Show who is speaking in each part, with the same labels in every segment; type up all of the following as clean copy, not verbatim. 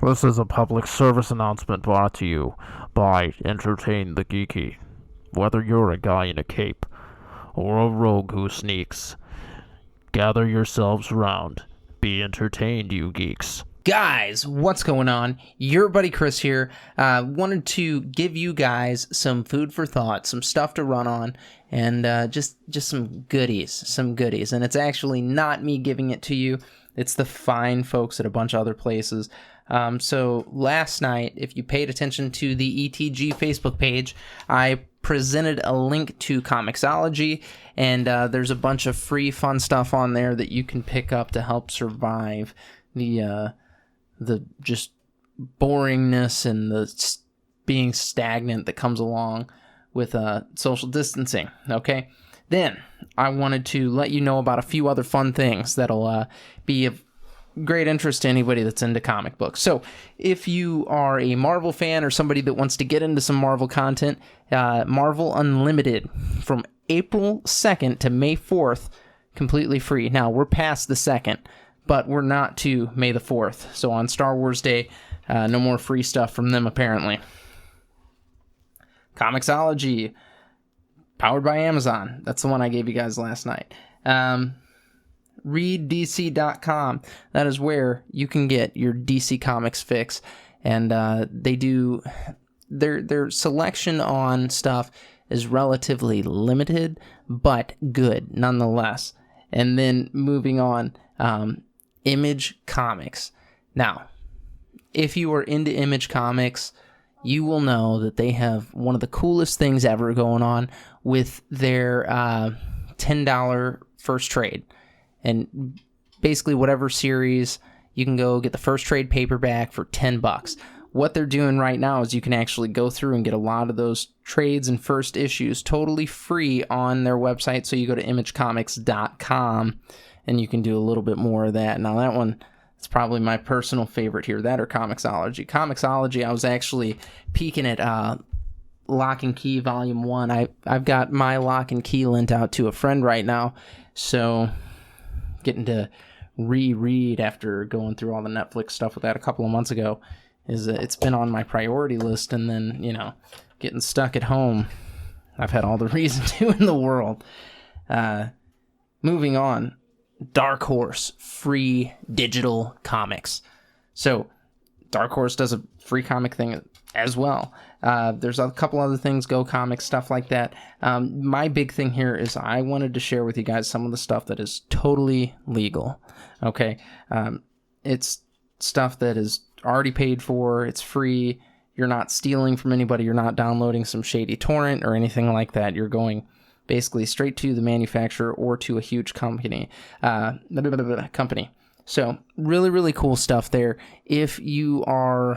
Speaker 1: This is a public service announcement brought to you by Entertain the Geeky. Whether you're a guy in a cape or a rogue who sneaks, gather yourselves round. Be entertained, you geeks.
Speaker 2: Guys, what's going on? Your buddy Chris here. Wanted to give you guys some food for thought, some stuff to run on, and just some goodies. And it's actually not me giving it to you. It's the fine folks at a bunch of other places. So last night, if you paid attention to the ETG Facebook page, I presented a link to Comixology, and there's a bunch of free fun stuff on there that you can pick up to help survive the just boringness and the being stagnant that comes along with social distancing. Okay, then I wanted to let you know about a few other fun things that'll be of great interest to anybody that's into comic books. So if you are a Marvel fan or somebody that wants to get into some Marvel content, Marvel Unlimited from April 2nd to May 4th, completely free. Now, we're past the 2nd, but we're not to May the 4th. So on Star Wars Day, no more free stuff from them, apparently. Comixology, powered by Amazon. That's the one I gave you guys last night. ReadDC.com. That is where you can get your DC Comics fix. And they do... Their selection on stuff is relatively limited, but good nonetheless. And then moving on... Image Comics. Now, if you are into Image Comics, you will know that they have one of the coolest things ever going on with their $10 first trade. And basically whatever series, you can go get the first trade paperback for $10. What they're doing right now is you can actually go through and get a lot of those trades and first issues totally free on their website. So you go to imagecomics.com and you can do a little bit more of that. Now that one, it's probably my personal favorite here, that or Comixology. Comixology, I was actually peeking at Lock and Key Volume 1. I've got my Lock and Key lent out to a friend right now, so getting to reread after going through all the Netflix stuff with that a couple of months ago is it's been on my priority list, and then, getting stuck at home, I've had all the reason to in the world. Moving on. Dark Horse, free digital comics. So Dark Horse does a free comic thing as well. There's a couple other things, Go Comics, stuff like that. My big thing here is I wanted to share with you guys some of the stuff that is totally legal. Okay, it's stuff that is already paid for. It's free. You're not stealing from anybody. You're not downloading some shady torrent or anything like that. You're going basically straight to the manufacturer or to a huge company. So really, really cool stuff there. If you're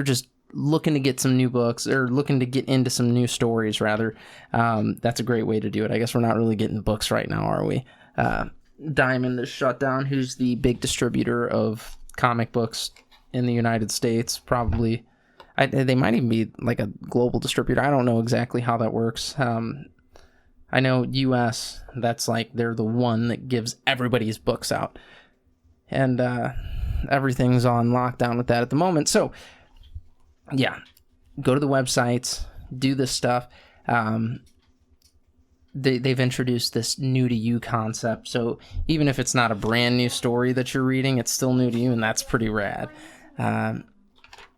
Speaker 2: just looking to get some new books or looking to get into some new stories, rather, that's a great way to do it. I guess we're not really getting books right now, are we? Diamond is shut down, who's the big distributor of comic books in the United States, probably. They might even be like a global distributor. I don't know exactly how that works. I know US, that's like they're the one that gives everybody's books out. And everything's on lockdown with that at the moment. So, yeah, go to the websites, do this stuff. They've introduced this new to you concept. So even if it's not a brand new story that you're reading, it's still new to you, and that's pretty rad.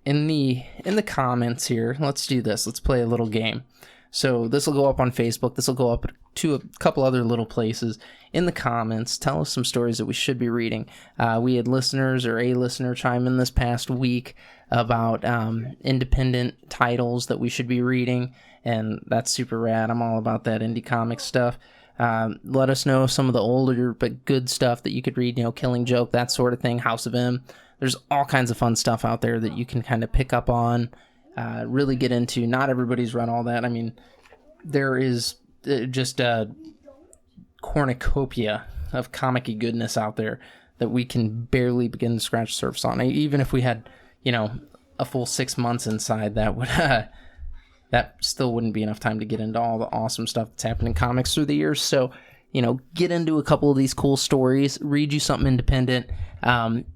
Speaker 2: In the comments here, let's do this. Let's play a little game. So this will go up on Facebook. This will go up to a couple other little places. In the comments, tell us some stories that we should be reading. We had listeners or a listener chime in this past week about independent titles that we should be reading, and that's super rad. I'm all about that indie comic stuff. Let us know some of the older but good stuff that you could read, Killing Joke, that sort of thing, House of M. There's all kinds of fun stuff out there that you can kind of pick up on, really get into. Not everybody's read all that. I mean, there is just a cornucopia of comic-y goodness out there that we can barely begin to scratch the surface on. Even if we had, a full 6 months inside, that would that still wouldn't be enough time to get into all the awesome stuff that's happened in comics through the years. So, get into a couple of these cool stories, read you something independent.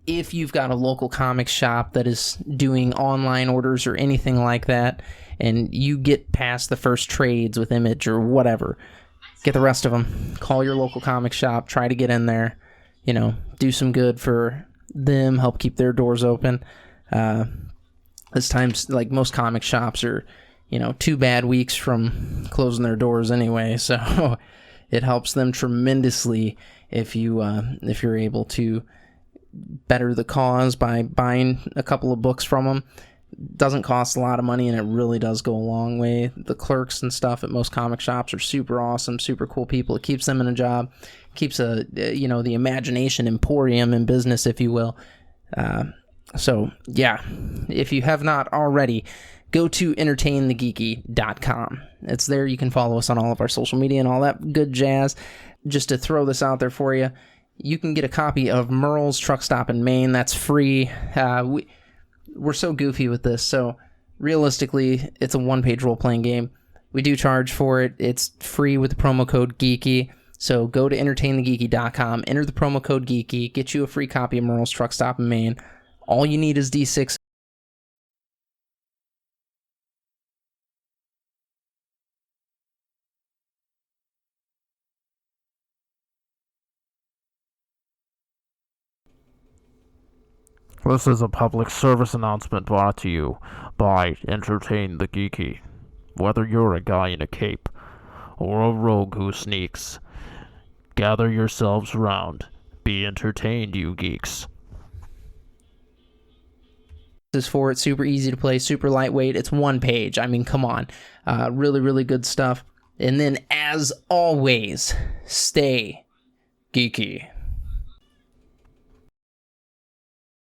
Speaker 2: If you've got a local comics shop that is doing online orders or anything like that, and you get past the first trades with Image or whatever, get the rest of them. Call your local comic shop, try to get in there, do some good for them, help keep their doors open. This time's like most comic shops are, 2 bad weeks from closing their doors anyway, so it helps them tremendously if you're able to better the cause by buying a couple of books from them. Doesn't cost a lot of money, and it really does go a long way. The clerks and stuff at most comic shops are super awesome, super cool people. It keeps them in a job, keeps the imagination emporium in business, if you will. So yeah, if you have not already, go to entertainthegeeky.com. It's there. You can follow us on all of our social media and all that good jazz. Just to throw this out there for you, you can get a copy of Merle's Truck Stop in Maine. That's free. We're so goofy with this, so realistically, it's a one-page role-playing game. We do charge for it. It's free with the promo code GEEKY. So go to entertainthegeeky.com, enter the promo code GEEKY, get you a free copy of Merle's Truck Stop in Maine. All you need is D6.
Speaker 1: This is a public service announcement brought to you by Entertain the Geeky. Whether you're a guy in a cape or a rogue who sneaks, gather yourselves round. Be entertained, you geeks.
Speaker 2: Is for it. Super easy to play, super lightweight. It's one page. I mean, come on. Really, really good stuff. And then, as always, stay geeky.